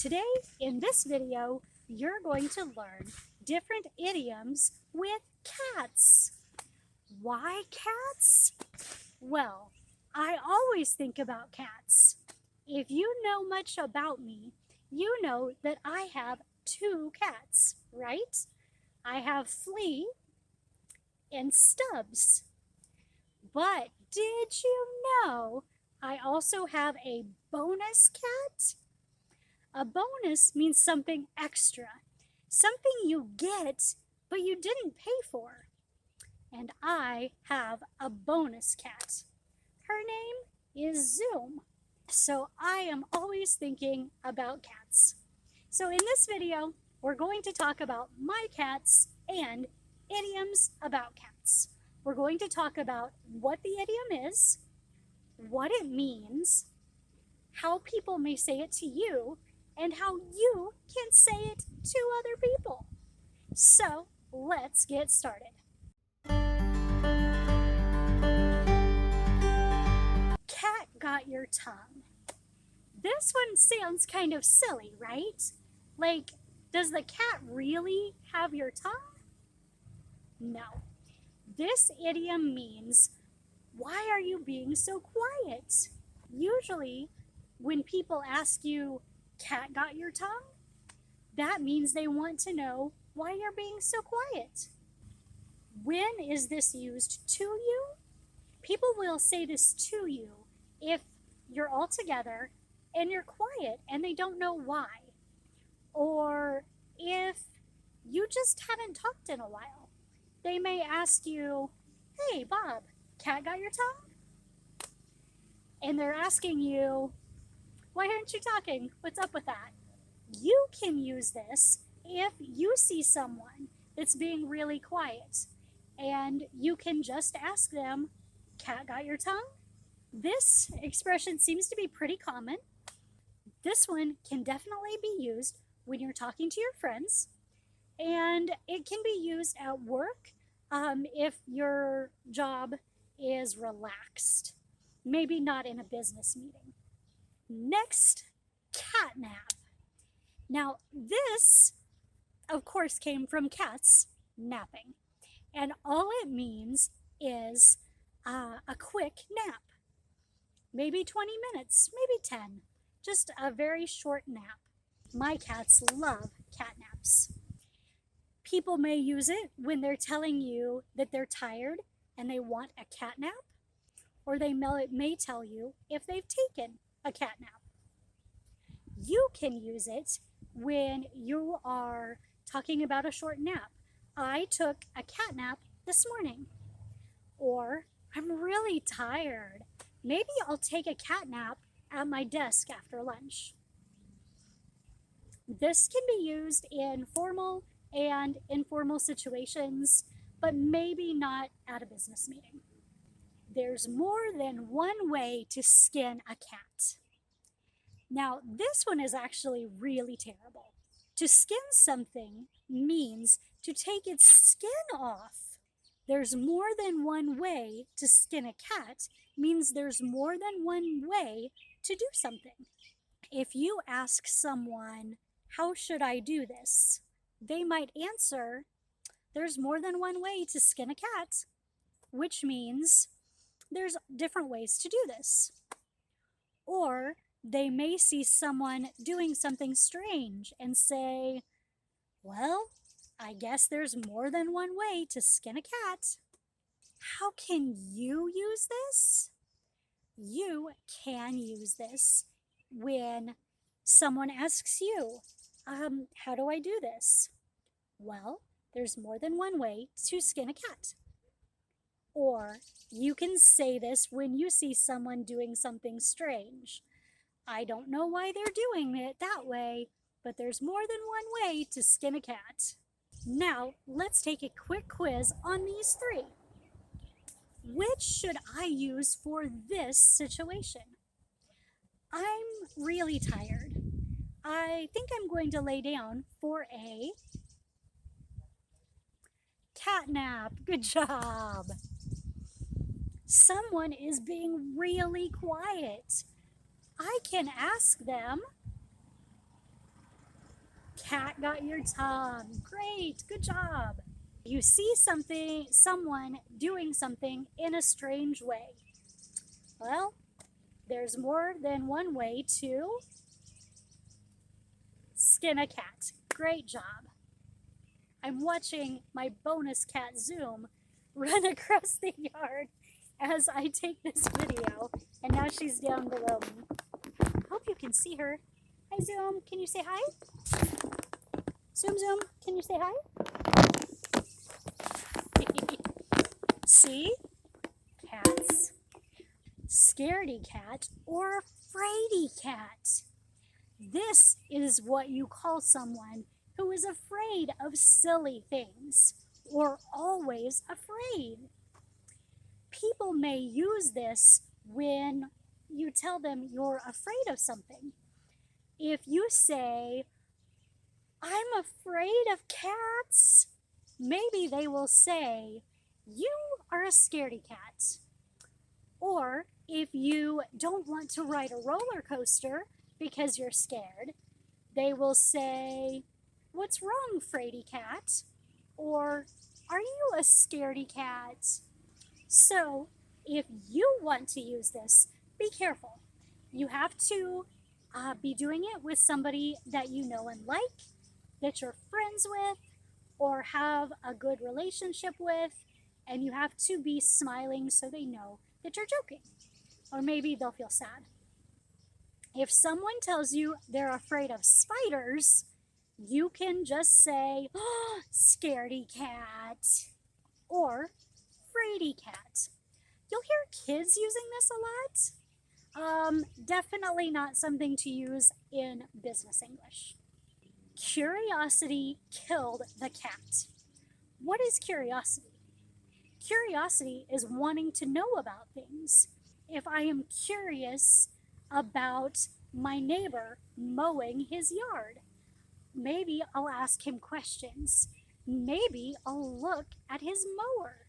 Today, in this video, you're going to learn different idioms with cats. Why cats? Well, I always think about cats. If you know much about me, you know that I have two cats, right? I have Flea and Stubbs. But did you know I also have a bonus cat? A bonus means something extra, something you get but you didn't pay for. And I have a bonus cat. Her name is Zoom. So I am always thinking about cats. So in this video, we're going to talk about my cats and idioms about cats. We're going to talk about what the idiom is, what it means, how people may say it to you, and how you can say it to other people. So let's get started. Cat got your tongue. This one sounds kind of silly, right? Like, does the cat really have your tongue? No. This idiom means, why are you being so quiet? Usually, when people ask you, cat got your tongue? That means they want to know why you're being so quiet. When is this used to you? People will say this to you if you're all together and you're quiet and they don't know why. Or if you just haven't talked in a while. They may ask you, hey, Bob, cat got your tongue? And they're asking you, why aren't you talking? What's up with that? You can use this if you see someone that's being really quiet and you can just ask them, cat got your tongue? This expression seems to be pretty common. This one can definitely be used when you're talking to your friends, and it can be used at work if your job is relaxed, maybe not in a business meeting. Next, catnap. Now, this, of course, came from cats napping, and all it means is a quick nap. Maybe 20 minutes, maybe 10, just a very short nap. My cats love cat naps. People may use it when they're telling you that they're tired and they want a cat nap, or they may tell you if they've taken a cat nap. You can use it when you are talking about a short nap. I took a cat nap this morning. Or, I'm really tired. Maybe I'll take a cat nap at my desk after lunch. This can be used in formal and informal situations, but maybe not at a business meeting. There's more than one way to skin a cat. Now, this one is actually really terrible. To skin something means to take its skin off. There's more than one way to skin a cat means there's more than one way to do something. If you ask someone, how should I do this? They might answer, there's more than one way to skin a cat, which means there's different ways to do this. Or they may see someone doing something strange and say, well, I guess there's more than one way to skin a cat. How can you use this? You can use this when someone asks you, how do I do this? Well, there's more than one way to skin a cat. Or you can say this when you see someone doing something strange. I don't know why they're doing it that way, but there's more than one way to skin a cat. Now, let's take a quick quiz on these three. Which should I use for this situation? I'm really tired. I think I'm going to lay down for a cat nap. Good job. Someone is being really quiet. I can ask them, cat got your tongue. Great, good job. You see someone doing something in a strange way. Well, there's more than one way to skin a cat. Great job. I'm watching my bonus cat Zoom run across the yard as I take this video, and now she's down below me. Hope you can see her. Hi Zoom, can you say hi? Zoom, can you say hi? See? Cats. Scaredy Cat or Fraidy Cat. This is what you call someone who is afraid of silly things or always afraid. People may use this when you tell them you're afraid of something. If you say, I'm afraid of cats, maybe they will say, you are a scaredy cat. Or if you don't want to ride a roller coaster because you're scared, they will say, what's wrong, Fraidy Cat? Or, are you a scaredy cat? So, if you want to use this, be careful. You have to be doing it with somebody that you know and like, that you're friends with, or have a good relationship with, and you have to be smiling so they know that you're joking. Or maybe they'll feel sad. If someone tells you they're afraid of spiders, you can just say, oh, Scaredy Cat, or Fraidy Cat. You'll hear kids using this a lot. Definitely not something to use in business English. Curiosity killed the cat. What is curiosity? Curiosity is wanting to know about things. If I am curious about my neighbor mowing his yard, maybe I'll ask him questions. Maybe I'll look at his mower.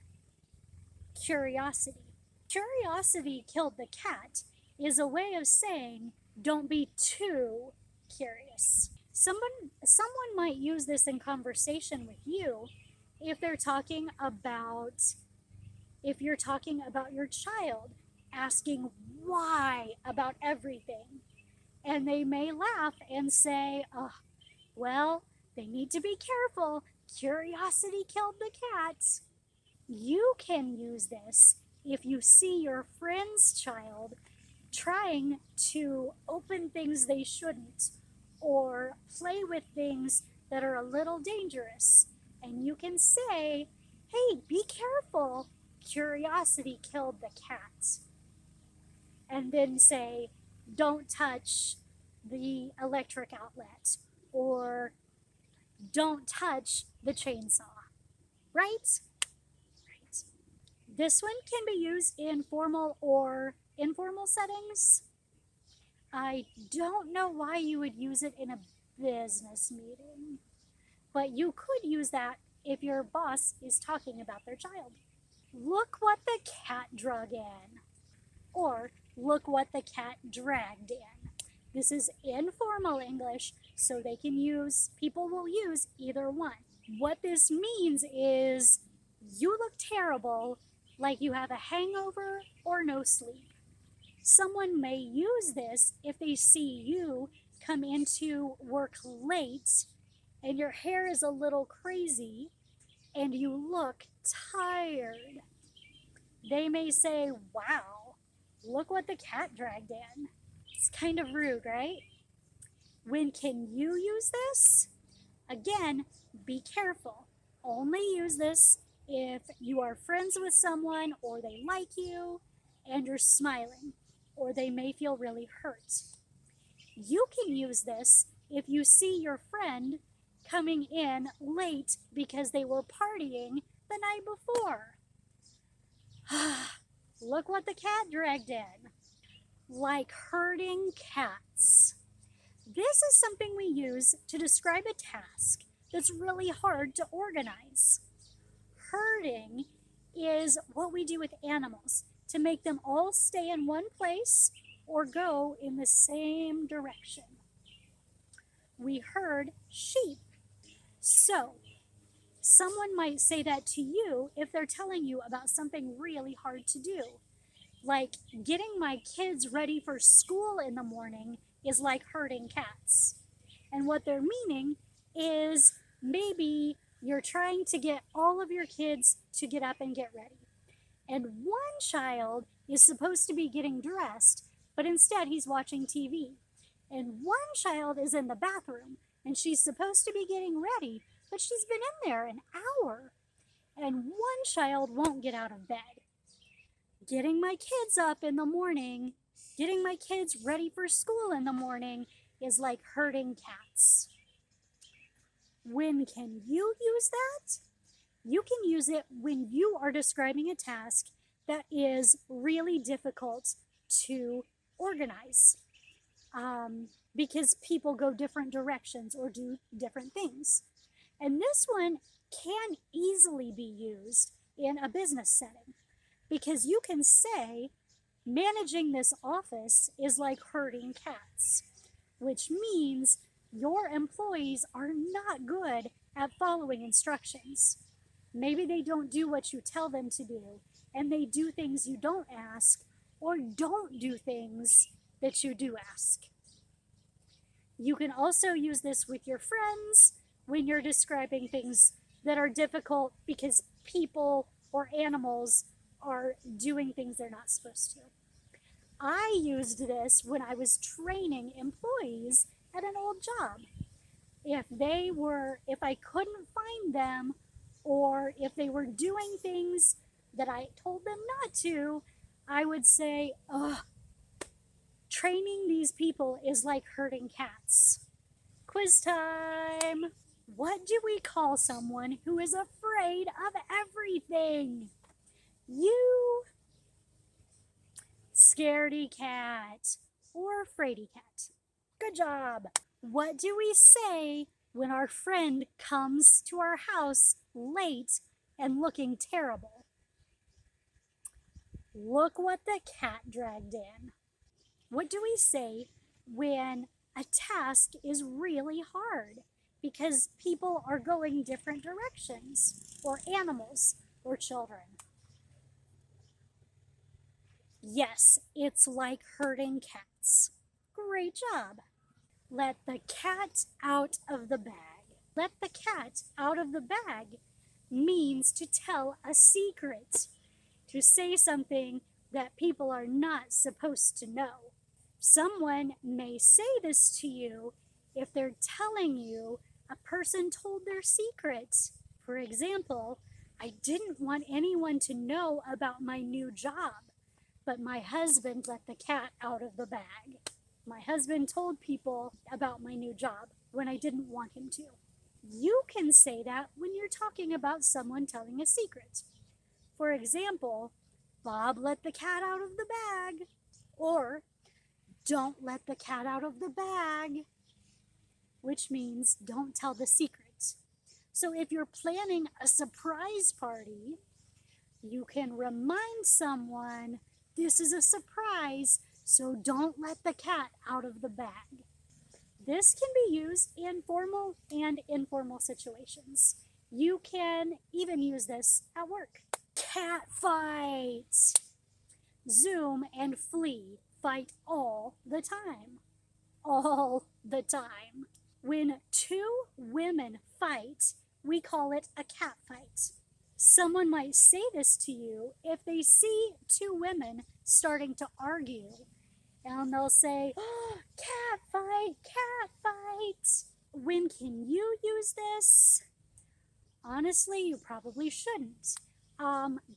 Curiosity. Curiosity killed the cat is a way of saying don't be too curious. Someone might use this in conversation with you if you're talking about your child asking why about everything. And they may laugh and say, oh, well, they need to be careful. Curiosity killed the cat. You can use this if you see your friend's child trying to open things they shouldn't or play with things that are a little dangerous. And you can say, hey, be careful. Curiosity killed the cat. And then say, don't touch the electric outlet, or don't touch the chainsaw. Right? Right. This one can be used in formal or informal settings. I don't know why you would use it in a business meeting, but you could use that if your boss is talking about their child. Look what the cat drug in. Or, look what the cat dragged in. This is informal English, so people will use either one. What this means is you look terrible, like you have a hangover or no sleep. Someone may use this if they see you come into work late and your hair is a little crazy and you look tired. They may say, wow, look what the cat dragged in. It's kind of rude, right? When can you use this? Again, be careful. Only use this if you are friends with someone or they like you and you're smiling, or they may feel really hurt. You can use this if you see your friend coming in late because they were partying the night before. Look what the cat dragged in. Like herding cats. This is something we use to describe a task that's really hard to organize. Herding is what we do with animals to make them all stay in one place or go in the same direction. we herd sheep. So, someone might say that to you if they're telling you about something really hard to do. Like, getting my kids ready for school in the morning is like herding cats. And what they're meaning is maybe you're trying to get all of your kids to get up and get ready. And one child is supposed to be getting dressed, but instead he's watching TV. And one child is in the bathroom, and she's supposed to be getting ready, but she's been in there an hour. And one child won't get out of bed. Getting my kids up in the morning, getting my kids ready for school in the morning is like herding cats. When can you use that? You can use it when you are describing a task that is really difficult to organize, because people go different directions or do different things. And this one can easily be used in a business setting, because you can say, managing this office is like herding cats, which means your employees are not good at following instructions. Maybe they don't do what you tell them to do, and they do things you don't ask, or don't do things that you do ask. You can also use this with your friends when you're describing things that are difficult because people or animals are doing things they're not supposed to. I used this when I was training employees at an old job. If I couldn't find them, or if they were doing things that I told them not to, I would say, training these people is like herding cats. Quiz time! What do we call someone who is afraid of everything? You. Scaredy Cat or Fraidy Cat. Good job. What do we say when our friend comes to our house late and looking terrible? Look what the cat dragged in. What do we say when a task is really hard because people are going different directions, or animals, or children? Yes, it's like herding cats. Great job. Let the cat out of the bag. Let the cat out of the bag means to tell a secret, to say something that people are not supposed to know. Someone may say this to you if they're telling you a person told their secret. For example, I didn't want anyone to know about my new job, but my husband let the cat out of the bag. My husband told people about my new job when I didn't want him to. You can say that when you're talking about someone telling a secret. For example, Bob let the cat out of the bag, or don't let the cat out of the bag, which means don't tell the secret. So if you're planning a surprise party, you can remind someone, this is a surprise, so don't let the cat out of the bag. This can be used in formal and informal situations. You can even use this at work. Catfight. Zoom and Flea fight all the time. All the time. When two women fight, we call it a catfight. Someone might say this to you if they see two women starting to argue, and they'll say, catfight, catfight. When can you use this? Honestly, you probably shouldn't,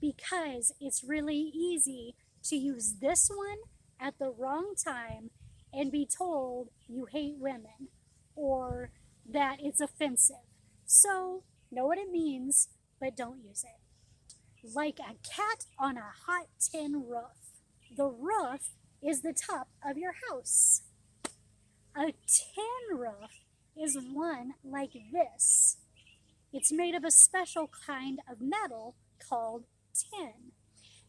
because it's really easy to use this one at the wrong time and be told you hate women or that it's offensive. So, know what it means, but don't use it. Like a cat on a hot tin roof. The roof is the top of your house. A tin roof is one like this. It's made of a special kind of metal called tin.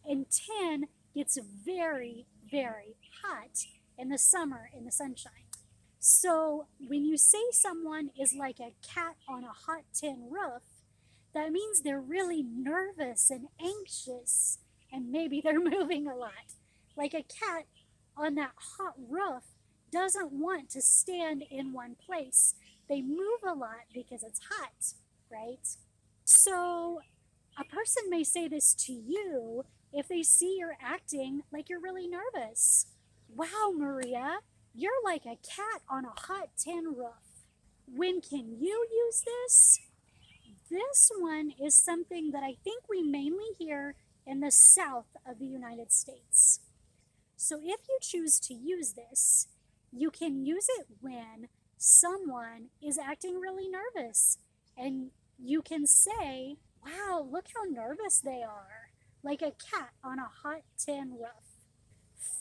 And tin gets very, very hot in the summer in the sunshine. So when you say someone is like a cat on a hot tin roof, that means they're really nervous and anxious, and maybe they're moving a lot. Like a cat on that hot roof doesn't want to stand in one place. They move a lot because it's hot, right? So a person may say this to you if they see you're acting like you're really nervous. Wow, Maria, you're like a cat on a hot tin roof. When can you use this? This one is something that I think we mainly hear in the south of the United States. So if you choose to use this, you can use it when someone is acting really nervous. And you can say, wow, look how nervous they are, like a cat on a hot tin roof.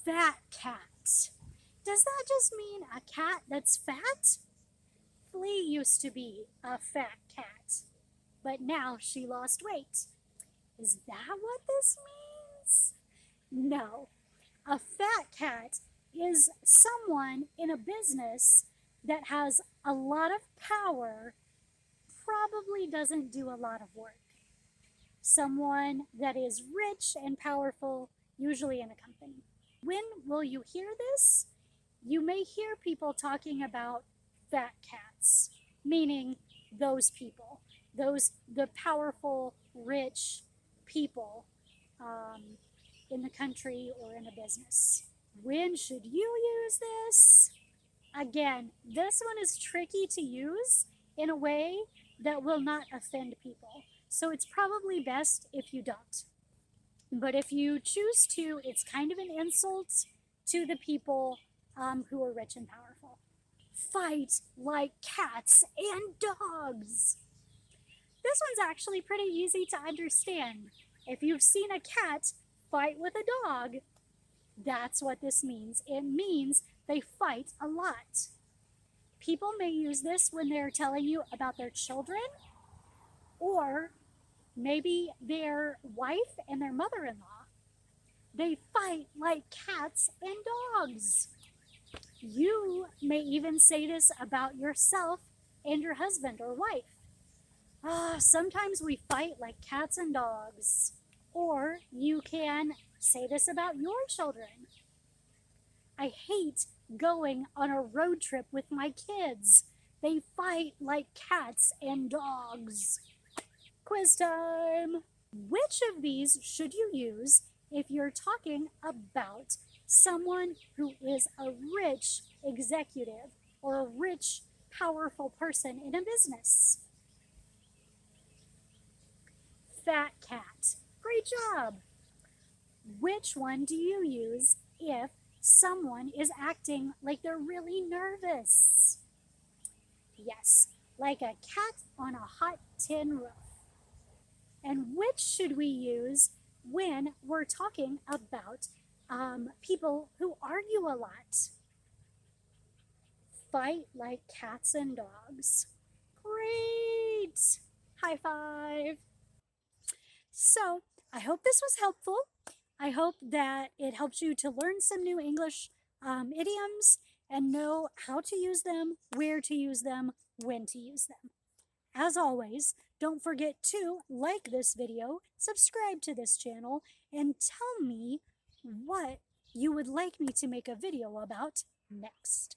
Fat cat. Does that just mean a cat that's fat? Flea used to be a fat cat, but now she lost weight. Is that what this means? No. A fat cat is someone in a business that has a lot of power, probably doesn't do a lot of work. Someone that is rich and powerful, usually in a company. When will you hear this? You may hear people talking about fat cats, meaning those people, the powerful, rich people in the country or in a business. When should you use this? Again, this one is tricky to use in a way that will not offend people. So it's probably best if you don't. But if you choose to, it's kind of an insult to the people who are rich and powerful. Fight like cats and dogs. This one's actually pretty easy to understand. If you've seen a cat fight with a dog, that's what this means. It means they fight a lot. People may use this when they're telling you about their children, or maybe their wife and their mother-in-law. They fight like cats and dogs. You may even say this about yourself and your husband or wife. Sometimes we fight like cats and dogs. Or you can say this about your children. I hate going on a road trip with my kids. They fight like cats and dogs. Quiz time! Which of these should you use if you're talking about someone who is a rich executive or a rich, powerful person in a business? Fat cat. Great job! Which one do you use if someone is acting like they're really nervous? Yes, like a cat on a hot tin roof. And which should we use when we're talking about people who argue a lot? Fight like cats and dogs. Great! High five! So, I hope this was helpful. I hope that it helps you to learn some new English idioms and know how to use them, where to use them, when to use them. As always, don't forget to like this video, subscribe to this channel, and tell me what you would like me to make a video about next.